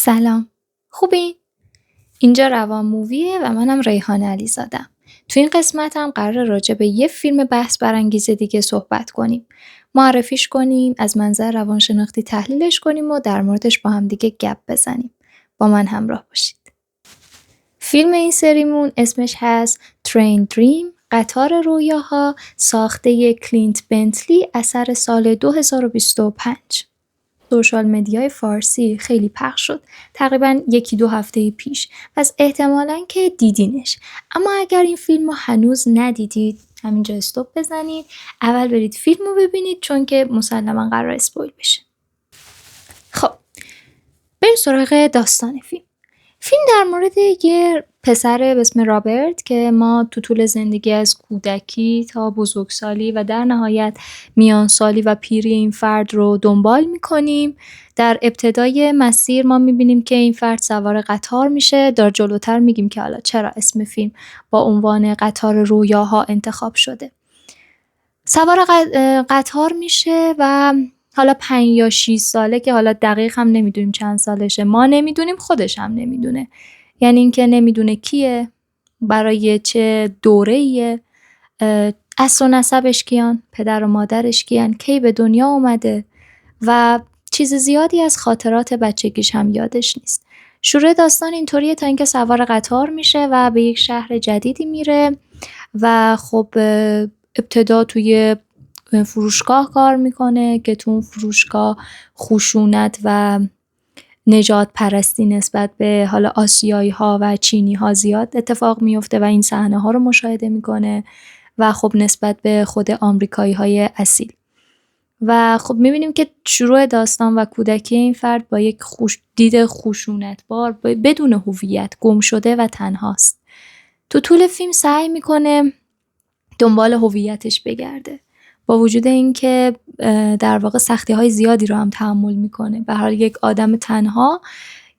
سلام، خوبی؟ اینجا روان موویه و منم ریحانه علیزاده‌ام. تو این قسمت هم قرار راجع به یه فیلم بحث برانگیز دیگه صحبت کنیم. معرفیش کنیم، از منظر روانشناختی تحلیلش کنیم و در موردش با هم دیگه گپ بزنیم. با من همراه باشید. فیلم این سریمون اسمش هست ترین دریم، قطار رویاها، ساخته کلینت بنتلی، اثر سال 2025. سوشال مدیای فارسی خیلی پخش شد، تقریبا 1-2 هفته پیش، پس احتمالاً که دیدینش. اما اگر این فیلم رو هنوز ندیدید همینجا استاپ بزنید، اول برید فیلم رو ببینید چون که مسلماً قرار اسپویل بشه. خب بریم سراغ داستان فیلم. فیلم در مورد یه پسر به اسم رابرت که ما تو طول زندگی از کودکی تا بزرگسالی و در نهایت میانسالی و پیری این فرد رو دنبال میکنیم. در ابتدای مسیر ما میبینیم که این فرد سوار قطار میشه. در جلوتر میگیم که حالا چرا اسم فیلم با عنوان قطار رویاها انتخاب شده. سوار قطار میشه و حالا 5 یا 6 ساله که حالا دقیق هم نمیدونیم چند سالشه، ما نمیدونیم، خودش هم نمیدونه. یعنی اینکه نمیدونه کیه، برای چه دوره‌ایه، اصل و نسبش کیان، پدر و مادرش کیان، کی به دنیا اومده و چیز زیادی از خاطرات بچگیش هم یادش نیست. شروع داستان اینطوریه تا اینکه سوار قطار میشه و به یک شهر جدیدی میره و خب ابتدا توی فروشگاه کار میکنه که تو اون فروشگاه خشونت و نجات پرستی نسبت به حالا آسیایی ها و چینی ها زیاد اتفاق میفته و این صحنه ها رو مشاهده میکنه و خب نسبت به خود آمریکایی های اصیل. و خب میبینیم که شروع داستان و کودکی این فرد با یک دید خشونتبار بدون هویت، گم شده و تنهاست. تو طول فیلم سعی میکنه دنبال هویتش بگرده، با وجود اینکه در واقع سختی‌های زیادی رو هم تحمل میکنه. به هر حال یک آدم تنها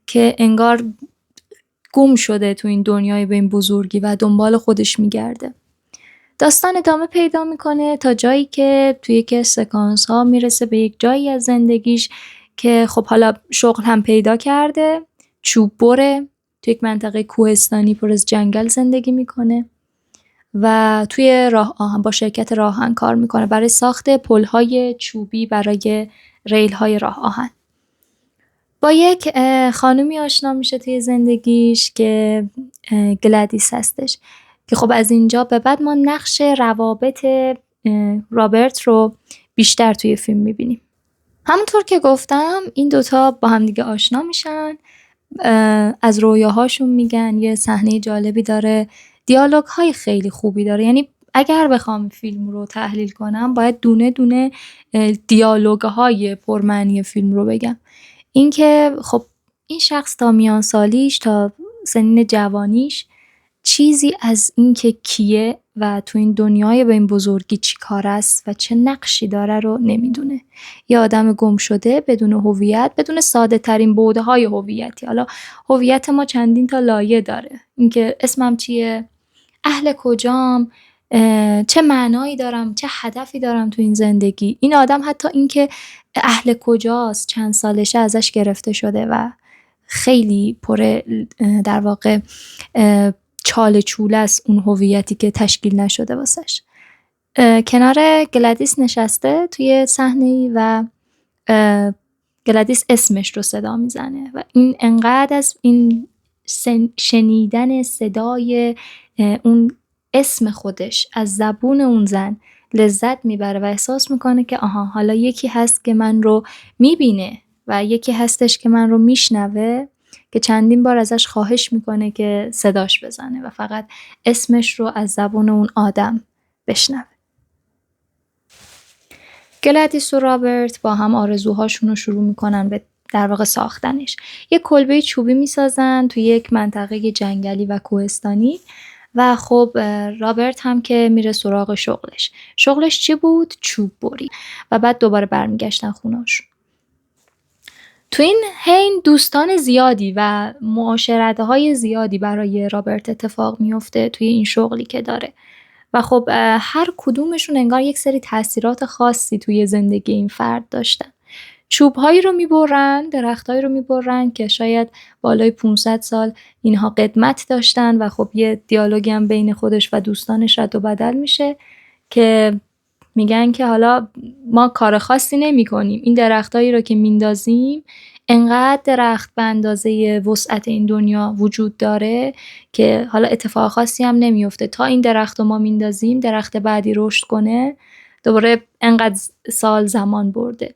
که انگار گم شده تو این دنیای به این بزرگی و دنبال خودش میگرده. داستان ادامه پیدا میکنه تا جایی که توی یکی از سکانس ها میرسه به یک جایی از زندگیش که خب حالا شغل هم پیدا کرده، چوب بره، توی یک منطقه کوهستانی پر از جنگل زندگی میکنه و توی راه آهن با شرکت راه آهن کار میکنه برای ساخت پل‌های چوبی برای ریل‌های راه آهن. با یک خانومی آشنا میشه توی زندگیش که گلادیس هستش که خب از اینجا به بعد ما نقش روابط رابرت رو بیشتر توی فیلم میبینیم. همونطور که گفتم این دوتا با هم دیگه آشنا میشن، از رویاهاشون میگن. یه صحنه جالبی داره، دیالوگ های خیلی خوبی داره. یعنی اگر بخوام فیلم رو تحلیل کنم باید دونه دونه دیالوگ های پرمعنی فیلم رو بگم. اینکه خب این شخص تا میان سالیش تا سنین جوانیش چیزی از اینکه کیه و تو این دنیای به این بزرگی چی کار است و چه نقشی داره رو نمیدونه. یه آدم گم شده بدون هویت، بدون ساده ترین بوده های هویتی. حالا هویت ما چندین تا لایه داره، اینکه اسمم چیه، اهل کجام، چه معنایی دارم، چه هدفی دارم تو این زندگی. این آدم حتی اینکه اهل کجاست، چند سالشه ازش گرفته شده و خیلی پر در واقع چاله چوله است اون هویتی که تشکیل نشده واسش. کنار گلادیس نشسته توی صحنه‌ای و گلادیس اسمش رو صدا میزنه و این انقدر از این شنیدن صدای اون اسم خودش از زبون اون زن لذت میبره و احساس میکنه که آها حالا یکی هست که من رو میبینه و یکی هستش که من رو میشنوه، که چندین بار ازش خواهش میکنه که صداش بزنه و فقط اسمش رو از زبون اون آدم بشنوه. گلادیس و رابرت با هم آرزوهاشون رو شروع میکنن به در واقع ساختنش. یک کلبه چوبی میسازن توی یک منطقه جنگلی و کوهستانی و خب رابرت هم که میره سراغ شغلش چی بود؟ چوب بری. و بعد دوباره برمیگشتن خونه‌شون. تو این حین دوستان زیادی و معاشرت‌های زیادی برای رابرت اتفاق میفته توی این شغلی که داره و خب هر کدومشون انگار یک سری تاثیرات خاصی توی زندگی این فرد داشتن. چوب‌هایی رو می‌برن، درخت‌هایی رو می‌برن که شاید بالای 500 سال اینها قدمت داشتن و خب یه دیالوگی هم بین خودش و دوستانش رد و بدل میشه که میگن که حالا ما کار خاصی نمی‌کنیم، این درختایی رو که میندازیم انقدر درخت به اندازه وسعت این دنیا وجود داره که حالا اتفاق خاصی هم نمیفته. تا این درخت رو ما میندازیم درخت بعدی رشد کنه دوباره انقدر سال زمان برده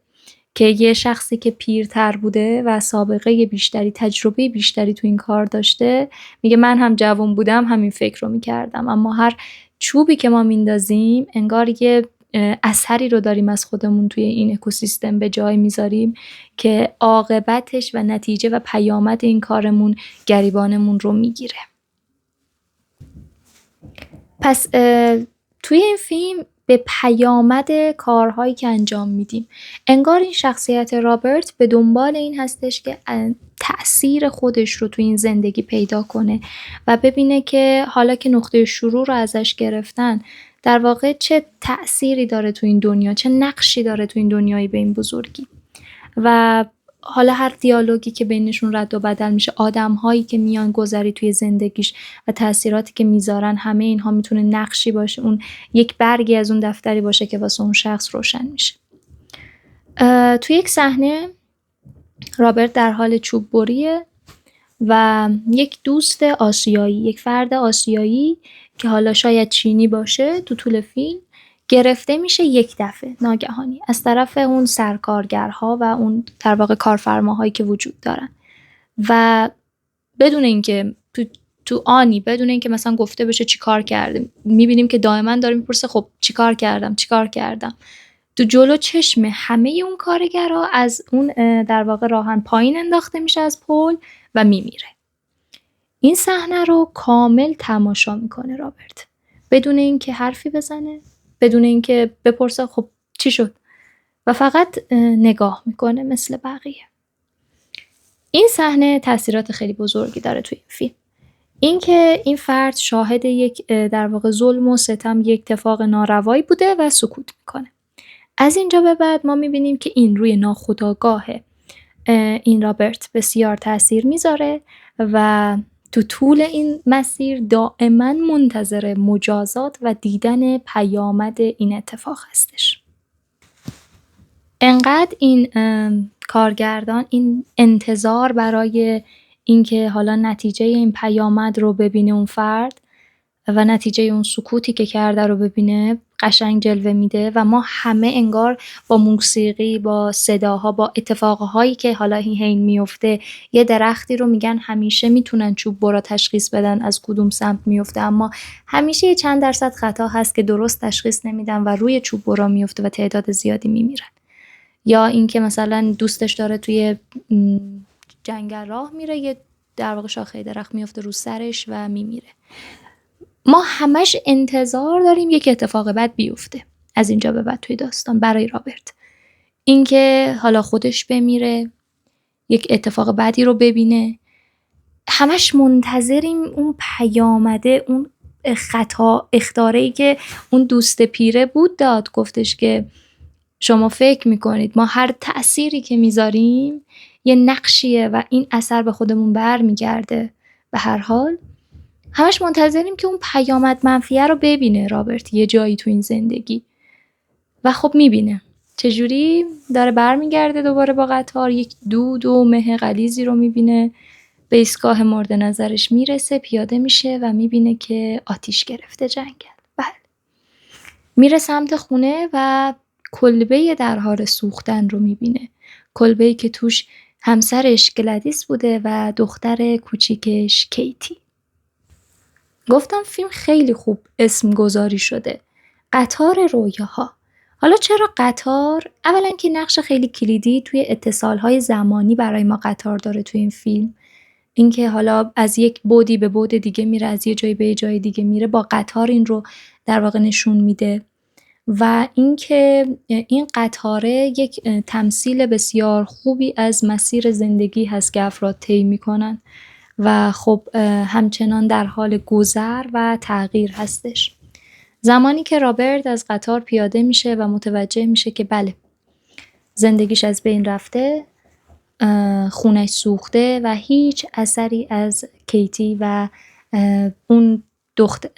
که یه شخصی که پیرتر بوده و سابقه بیشتری، تجربه بیشتری تو این کار داشته، میگه من هم جوان بودم همین فکر رو میکردم، اما هر چوبی که ما میندازیم انگار یه اثری رو داریم از خودمون توی این اکوسیستم به جای میذاریم که عاقبتش و نتیجه و پیامد این کارمون گریبانمون رو میگیره. پس توی این فیلم به پیامد کارهایی که انجام میدیم انگار این شخصیت رابرت به دنبال این هستش که تأثیر خودش رو توی این زندگی پیدا کنه و ببینه که حالا که نقطه شروع رو ازش گرفتن در واقع چه تأثیری داره توی این دنیا، چه نقشی داره توی این دنیای به این بزرگی. و حالا هر دیالوگی که بینشون رد و بدل میشه، آدم‌هایی که میان گذری توی زندگیش و تأثیراتی که میذارن، همه اینها میتونه نقشی باشه، اون یک برگی از اون دفتری باشه که واسه اون شخص روشن میشه. توی یک صحنه رابرت در حال چوب بریه و یک دوست آسیایی، یک فرد آسیایی که حالا شاید چینی باشه، تو طول فیلم گرفته میشه یک دفعه ناگهانی از طرف اون سرکارگرها و اون در واقع کارفرماهایی که وجود دارن و بدون اینکه تو آنی، بدون اینکه مثلا گفته بشه چی کار کرده، میبینیم که دائما داره میپرسه خب چی کار کردم. تو جلو چشم همه اون کارگرها از اون در واقع راهن پایین انداخته میشه از پل و میمیره. این صحنه رو کامل تماشا میکنه رابرت بدون اینکه حرفی بزنه، بدون اینکه بپرسه خب چی شد، و فقط نگاه میکنه مثل بقیه. این صحنه تاثیرات خیلی بزرگی داره توی این فیلم. اینکه این فرد شاهد یک در واقع ظلم و ستم، یک اتفاق ناروایی بوده و سکوت میکنه. از اینجا به بعد ما میبینیم که این روی ناخودآگاه این رابرت بسیار تاثیر میذاره و تو طول این مسیر دائما منتظر مجازات و دیدن پیامد این اتفاق هستش. انقدر این کارگردان این انتظار برای اینکه حالا نتیجه این پیامد رو ببینه اون فرد و نتیجه اون سکوتی که کرده رو ببینه قشنگ جلوه میده و ما همه انگار با موسیقی، با صداها، با اتفاقهایی که حالا این میفته، یه درختی رو میگن همیشه میتونن چوب برا تشخیص بدن از کدوم سمت میفته، اما همیشه یه چند درصد خطا هست که درست تشخیص نمیدن و روی چوب برا میفته و تعداد زیادی میمیرن. یا اینکه مثلا دوستش داره توی جنگل راه میره، یه در واقع شاخه درخت میفته رو سرش و میمیره. ما همش انتظار داریم یک اتفاق بد بیفته از اینجا به بعد توی داستان برای رابرت، اینکه حالا خودش بمیره، یک اتفاق بدی رو ببینه، همش منتظریم اون پیامده، اون خطا اختاره‌ای که اون دوست پیره بود داد، گفتش که شما فکر میکنید ما هر تأثیری که میذاریم یه نقشیه و این اثر به خودمون بر میگرده. به هر حال همش منتظریم که اون پیامد منفیه رو ببینه رابرت یه جایی تو این زندگی و خب میبینه چجوری داره برمیگرده دوباره با قطار، یک دود و مه غلیظی رو میبینه، به ایستگاه مورد نظرش میرسه، پیاده میشه و میبینه که آتیش گرفته جنگل. بله، میره سمت خونه و کلبه در حال سوختن رو میبینه، کلبه‌ای که توش همسرش گلادیس بوده و دختر کوچیکش کیتی. گفتم فیلم خیلی خوب اسم گذاری شده، قطار رویاها. حالا چرا قطار؟ اولا که نقش خیلی کلیدی توی اتصالهای زمانی برای ما قطار داره توی این فیلم، اینکه حالا از یک بعدی به بعد دیگه میره، از یه جایی به یه جای دیگه میره، با قطار این رو در واقع نشون میده. و اینکه این قطاره یک تمثیل بسیار خوبی از مسیر زندگی هست که افراد طی میکنن و خب همچنان در حال گذر و تغییر هستش. زمانی که رابرت از قطار پیاده میشه و متوجه میشه که بله زندگیش از بین رفته، خونش سوخته و هیچ اثری از کیتی و اون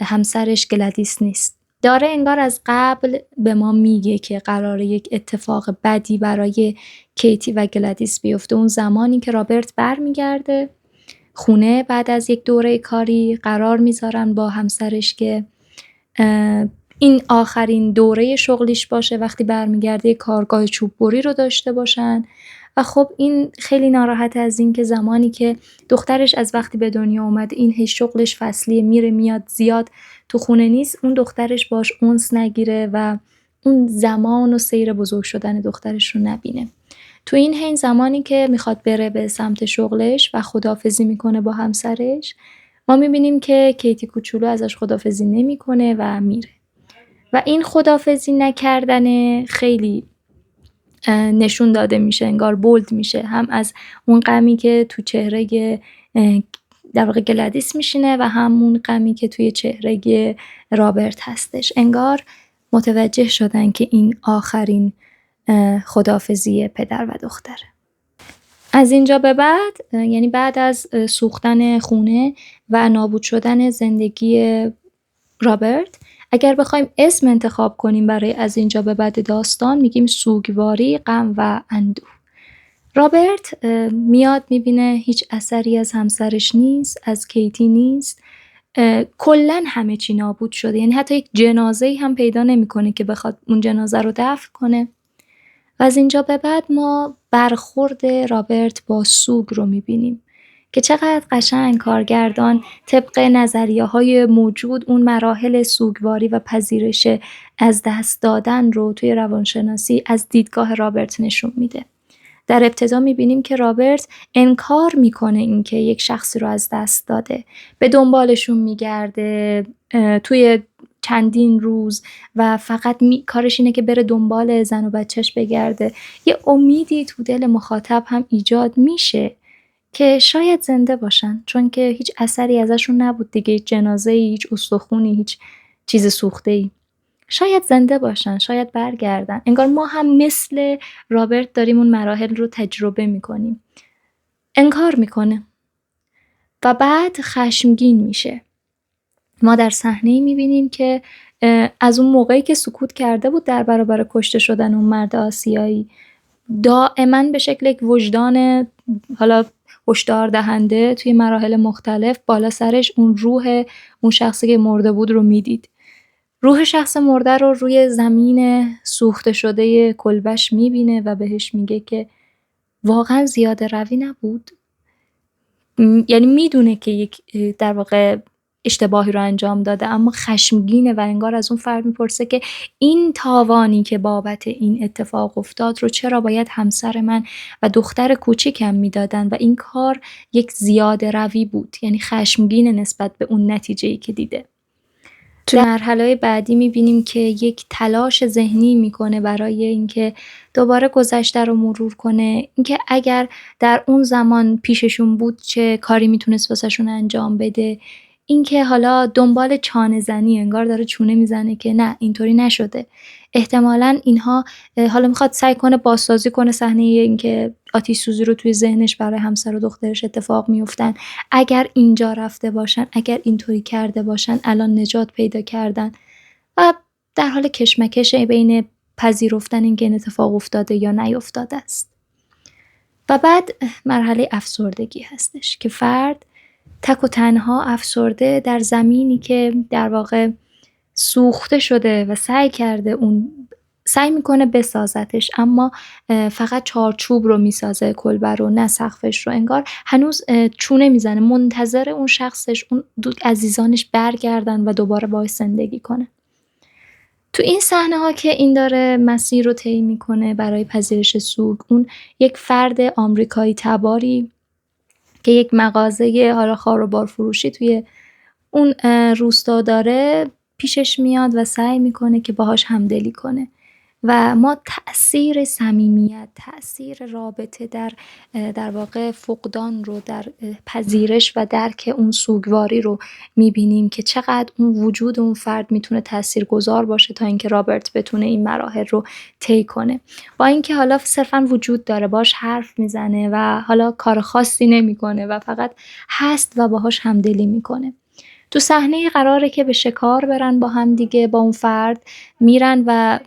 همسرش گلادیس نیست. داره انگار از قبل به ما میگه که قراره یک اتفاق بدی برای کیتی و گلادیس بیفته. اون زمانی که رابرت برمیگرده خونه بعد از یک دوره کاری، قرار میذارن با همسرش که این آخرین دوره شغلیش باشه، وقتی برمیگرده کارگاه چوببری رو داشته باشن. و خب این خیلی ناراحت از این که زمانی که دخترش از وقتی به دنیا اومد این هیچ شغلش فصلیه، میره میاد، زیاد تو خونه نیست، اون دخترش باش اونس نگیره و اون زمان و سیر بزرگ شدن دخترش رو نبینه. تو این حین زمانی که میخواد بره به سمت شغلش و خداحافظی میکنه با همسرش، ما میبینیم که کیتی کوچولو ازش خداحافظی نمیکنه و میره. و این خداحافظی نکردن خیلی نشون داده میشه، انگار بولد میشه، هم از اون غمی که تو چهره در واقع گلادیس میشینه و همون غمی که توی چهره رابرت هستش. انگار متوجه شدن که این آخرین خداحافظی پدر و دختره. از اینجا به بعد، یعنی بعد از سوختن خونه و نابود شدن زندگی رابرت، اگر بخوایم اسم انتخاب کنیم برای از اینجا به بعد داستان، میگیم سوگواری، غم و اندوه. رابرت میاد میبینه هیچ اثری از همسرش نیست، از کیتی نیست، کلن همه چی نابود شده، یعنی حتی یک جنازه‌ای هم پیدا نمیکنه که بخواد اون جنازه رو دفن کنه. و از اینجا به بعد ما برخورد رابرت با سوگ رو میبینیم که چقدر قشنگ کارگردان طبق نظریه‌های موجود اون مراحل سوگواری و پذیرش از دست دادن رو توی روانشناسی از دیدگاه رابرت نشون میده. در ابتدا میبینیم که رابرت انکار میکنه اینکه یک شخصی رو از دست داده، به دنبالشون میگرده توی چندین روز و فقط کارش اینه که بره دنبال زن و بچهش بگرده. یه امیدی تو دل مخاطب هم ایجاد میشه که شاید زنده باشن، چون که هیچ اثری ازشون نبود دیگه، هیچ جنازه‌ای، هیچ استخونی، هیچ چیز سوخته‌ای. شاید زنده باشن، شاید برگردن. انگار ما هم مثل رابرت داریم اون مراحل رو تجربه میکنیم. انکار میکنه و بعد خشمگین میشه. ما در صحنه‌ای میبینیم که از اون موقعی که سکوت کرده بود در برابر کشته شدن اون مرد آسیایی، دائما به شکل یک وجدان حالا هشدار دهنده توی مراحل مختلف بالا سرش اون روح اون شخصی که مرده بود رو میدید. روح شخص مرده رو روی زمین سوخته شده کلبش میبینه و بهش میگه که واقعا زیاده روی نبود. یعنی میدونه که یک در واقع اشتباهی رو انجام داده، اما خشمگینه و انگار از اون فرد میپرسه که این تاوانی که بابت این اتفاق افتاد رو چرا باید همسر من و دختر کوچیکم میدادن و این کار یک زیاده روی بود. یعنی خشمگینه نسبت به اون نتیجه‌ای که دیده. تو مرحله بعدی میبینیم که یک تلاش ذهنی میکنه برای اینکه دوباره گذشته رو مرور کنه، اینکه اگر در اون زمان پیششون بود چه کاری میتونست واسهشون انجام بده، اینکه حالا دنبال چانه زنی، انگار داره چونه میزنه که نه اینطوری نشده، احتمالاً اینها حالا میخواد سعی کنه بازسازی کنه صحنه اینکه آتش سوزی رو توی ذهنش برای همسر و دخترش اتفاق میافتن، اگر اینجا رفته باشن، اگر اینطوری کرده باشن الان نجات پیدا کردن، و در حال کشمکش بین پذیرفتن اینکه این اتفاق افتاده یا نیفتاده است. و بعد مرحله افسردگی هستش که فرد تک و تنها افسرده در زمینی که در واقع سوخته شده و سعی میکنه بسازتش، اما فقط چارچوب رو میسازه، کلبه رو، نه سقفش رو. انگار هنوز چونه میزنه، منتظر اون شخصش، اون عزیزانش برگردن و دوباره باهاش زندگی کنه. تو این صحنه ها که این داره مسیر رو طی میکنه برای پذیرش سوگ، اون یک فرد آمریکایی تباری که یک مغازه حالا خاروبار فروشی توی اون روستا داره پیشش میاد و سعی میکنه که باهاش همدلی کنه و ما تأثیر صمیمیت، تأثیر رابطه در واقع فقدان رو، در پذیرش و درک اون سوگواری رو میبینیم که چقدر اون وجود اون فرد میتونه تاثیرگذار باشه تا اینکه رابرت بتونه این مراحل رو طی کنه. با اینکه حالا صرفا وجود داره، باش حرف میزنه و حالا کار خاصی نمیکنه و فقط هست و باهاش همدلی میکنه. تو صحنه قراره که به شکار برن با هم دیگه، با اون فرد میرن و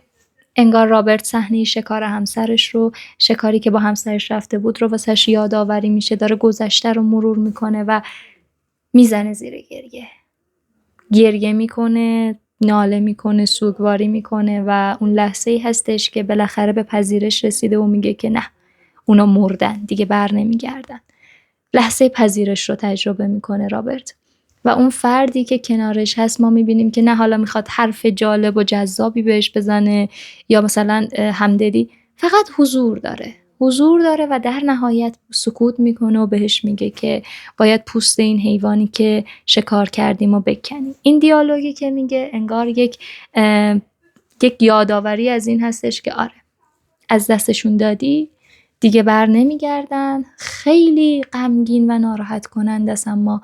انگار رابرت صحنه شکار همسرش رو، شکاری که با همسرش رفته بود رو واسش یادآوری میشه، داره گذشته رو مرور میکنه و میزنه زیر گریه میکنه، ناله میکنه، سوگواری میکنه و اون لحظه ای هستش که بالاخره به پذیرش رسیده و میگه که نه، اونا مردن دیگه، بر نمیگردن. لحظه پذیرش رو تجربه میکنه رابرت و اون فردی که کنارش هست ما میبینیم که نه حالا میخواد حرف جالب و جذابی بهش بزنه یا مثلا همدلی، فقط حضور داره و در نهایت سکوت میکنه و بهش میگه که باید پوست این حیوانی که شکار کردیم و بکنیم. این دیالوگی که میگه انگار یک یادآوری از این هستش که آره، از دستشون دادی دیگه بر نمیگردن. خیلی غمگین و ناراحت کننده است، اما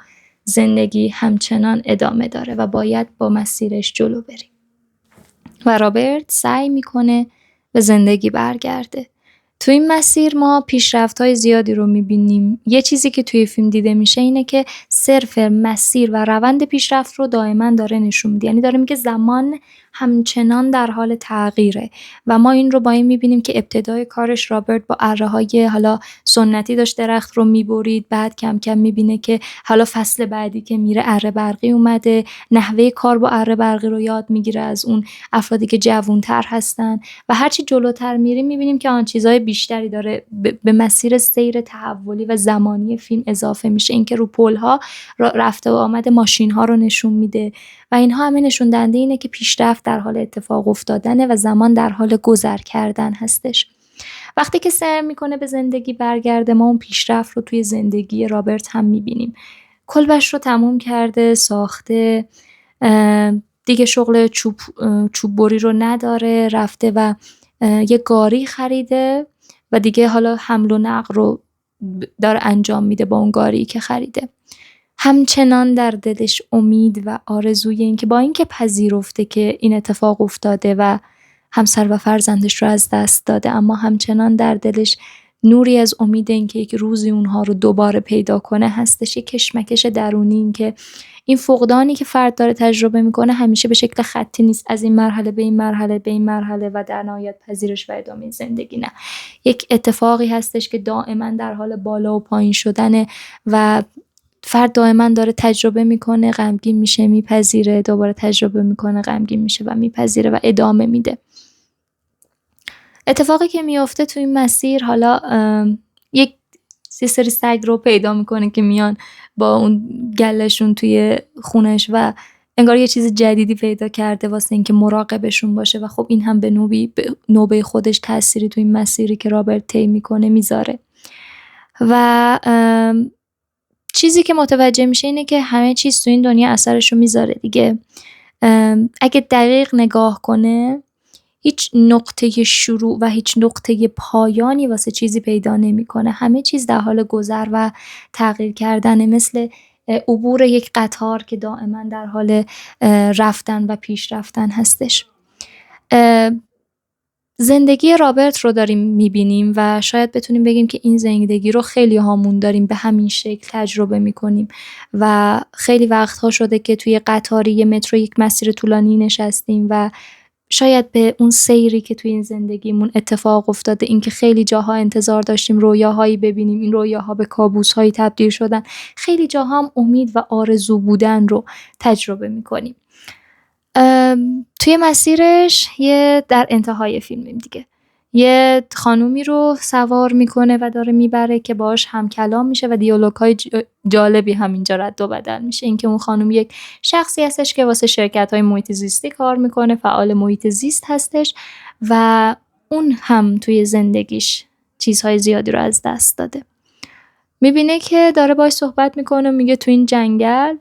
زندگی همچنان ادامه داره و باید با مسیرش جلو بریم. و رابرت سعی میکنه به زندگی برگرده. تو این مسیر ما پیشرفت‌های زیادی رو میبینیم. یه چیزی که توی فیلم دیده میشه اینه که صرف مسیر و روند پیشرفت رو دائما داره نشون میده. یعنی داره میگه زمان همچنان در حال تغییره و ما این رو با این میبینیم که ابتدای کارش رابرت با اره‌های حالا سنتی داشت درخت رو میبرید، بعد کم کم میبینه که حالا فصل بعدی که میره اره برقی اومده، نحوه کار با اره برقی رو یاد میگیره از اون افرادی که جوان‌تر هستن و هرچی جلوتر میریم میبینیم که آن چیزهای بیشتری داره به مسیر سیر تحولی و زمانی فیلم اضافه میشه. اینکه رو پل‌ها رفته و آمد ماشین‌ها رو نشون میده و اینها همه نشون دهنده اینه که پیشرفت در حال اتفاق افتادنه و زمان در حال گذر کردن هستش. وقتی که سعی میکنه به زندگی برگرده ما اون پیشرفت رو توی زندگی رابرت هم میبینیم. کلبش رو تموم کرده، ساخته، دیگه شغل چوب بری رو نداره، رفته و یه گاری خریده و دیگه حالا حمل و نقل رو داره انجام میده با اون گاری که خریده. همچنان در دلش امید و آرزوی این که با اینکه پذیرفته که این اتفاق افتاده و همسر و فرزندش رو از دست داده، اما همچنان در دلش نوری از امید این که یک روزی اونها رو دوباره پیدا کنه هستش. یک کشمکش درونی، این که این فقدانی که فرد داره تجربه میکنه همیشه به شکل خطی نیست، از این مرحله به این مرحله به این مرحله و در نهایت پذیرش و ادامه زندگی. نه، یک اتفاقی هستش که دائما در حال بالا و پایین شدنه و فرد دائما داره تجربه میکنه، غمگین میشه، میپذیره، دوباره تجربه میکنه، غمگین میشه و میپذیره و ادامه میده. اتفاقی که میفته تو این مسیر، حالا یک سری سگ رو پیدا میکنه که میان با اون گلشون توی خونش و انگار یه چیز جدیدی پیدا کرده واسه اینکه مراقبشون باشه و خب این هم به نوبه خودش تأثیری تو این مسیری که رابرت طی میکنه میذاره. و چیزی که متوجه میشه اینه که همه چیز تو این دنیا اثرشو میذاره دیگه. اگه دقیق نگاه کنه هیچ نقطه شروع و هیچ نقطه پایانی واسه چیزی پیدا نمیکنه. همه چیز در حال گذر و تغییر کردنه، مثل عبور یک قطار که دائما در حال رفتن و پیش رفتن هستش. زندگی رابرت رو داریم میبینیم و شاید بتونیم بگیم که این زندگی رو خیلی هامون داریم به همین شکل تجربه میکنیم و خیلی وقتها شده که توی قطاری مترو یک مسیر طولانی نشستیم و شاید به اون سیری که توی این زندگیمون اتفاق افتاده، این که خیلی جاها انتظار داشتیم رویاهایی ببینیم، این رویاها به کابوس‌هایی تبدیل شدن، خیلی جاها هم امید و آرزو بودن رو تجربه میکنیم. توی مسیرش در انتهای فیلمیم دیگه یه خانومی رو سوار میکنه و داره میبره که باهاش هم کلام میشه و دیالوگ‌های جالبی هم اینجا رد و بدل میشه. این که اون خانوم یک شخصی هستش که واسه شرکت‌های محیط زیستی کار میکنه، فعال محیط زیست هستش و اون هم توی زندگیش چیزهای زیادی رو از دست داده. میبینه که داره باهاش صحبت میکنه و میگه تو این جنگل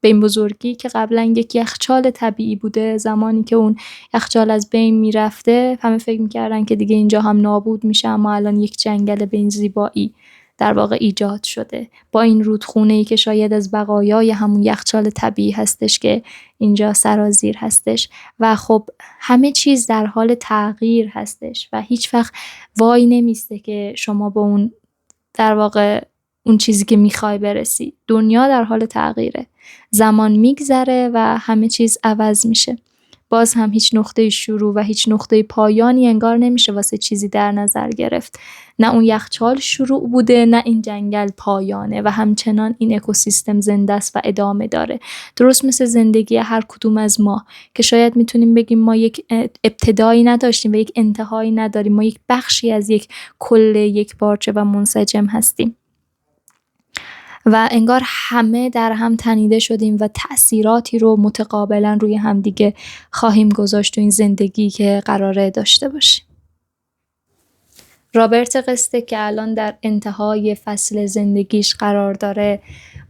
به این بزرگی که قبلا یک یخچال طبیعی بوده، زمانی که اون یخچال از بین میرفته همه فکر میکردن که دیگه اینجا هم نابود میشه، اما الان یک جنگل به این زیبایی در واقع ایجاد شده با این رودخونه‌ای که شاید از بقایای همون یخچال طبیعی هستش که اینجا سرازیر هستش و خب همه چیز در حال تغییر هستش و هیچ وقت وای نمیسته که شما به اون در واقع اون چیزی که میخوای برسی. دنیا در حال تغییره، زمان میگذره و همه چیز عوض میشه. باز هم هیچ نقطه شروع و هیچ نقطه پایانی انگار نمیشه واسه چیزی در نظر گرفت. نه اون یخچال شروع بوده، نه این جنگل پایانه و همچنان این اکوسیستم زنده است و ادامه داره. درست مثل زندگی هر کدوم از ما که شاید میتونیم بگیم ما یک ابتدایی نداشتیم و یک انتهایی نداریم، ما یک بخشی از یک کل یک پارچه و منسجم هستیم و انگار همه در هم تنیده شدیم و تأثیراتی رو متقابلا روی هم دیگه خواهیم گذاشت تو این زندگی که قراره داشته باشیم. رابرت قسته که الان در انتهای فصل زندگیش قرار داره،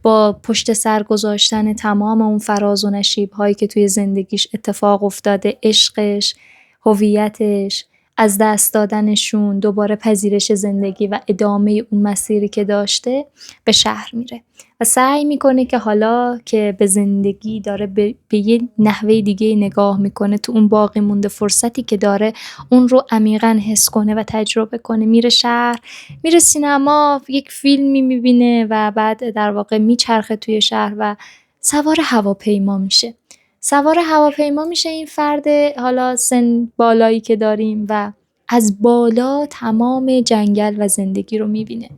با پشت سر گذاشتن تمام اون فراز و نشیب هایی که توی زندگیش اتفاق افتاده، عشقش، هویتش، از دست دادنشون، دوباره پذیرش زندگی و ادامه اون مسیری که داشته، به شهر میره و سعی میکنه که حالا که به زندگی داره به یه نحوه دیگه نگاه میکنه، تو اون باقی مونده فرصتی که داره اون رو عمیقاً حس کنه و تجربه کنه. میره شهر، میره سینما، یک فیلمی میبینه و بعد در واقع میچرخه توی شهر و سوار هواپیما میشه. این فرد حالا سن بالایی که داریم و از بالا تمام جنگل و زندگی رو میبینه.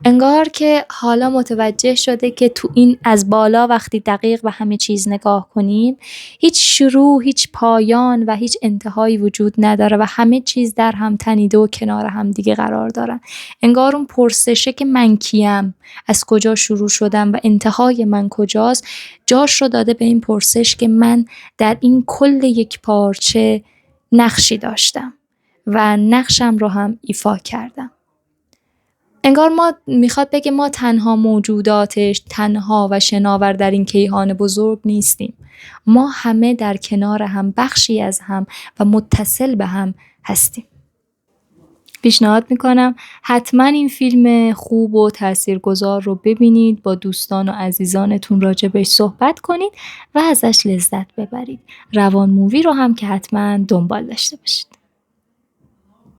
انگار که حالا متوجه شده که تو این از بالا وقتی دقیق به همه چیز نگاه کنیم، هیچ شروع، هیچ پایان و هیچ انتهایی وجود نداره و همه چیز در هم تنیده و کنار هم دیگه قرار دارن. انگار اون پرسشه که من کیم، از کجا شروع شدم و انتهای من کجاست، جاش رو داده به این پرسش که من در این کل یک پارچه نقشی داشتم و نقشم رو هم ایفا کردم. انگار میخواد بگه ما تنها موجوداتش، تنها و شناور در این کیهان بزرگ نیستیم. ما همه در کنار هم، بخشی از هم و متصل به هم هستیم. پیشنهاد میکنم حتما این فیلم خوب و تاثیرگذار رو ببینید، با دوستان و عزیزانتون راجبش صحبت کنید و ازش لذت ببرید. روان مووی رو هم که حتما دنبال داشته باشید.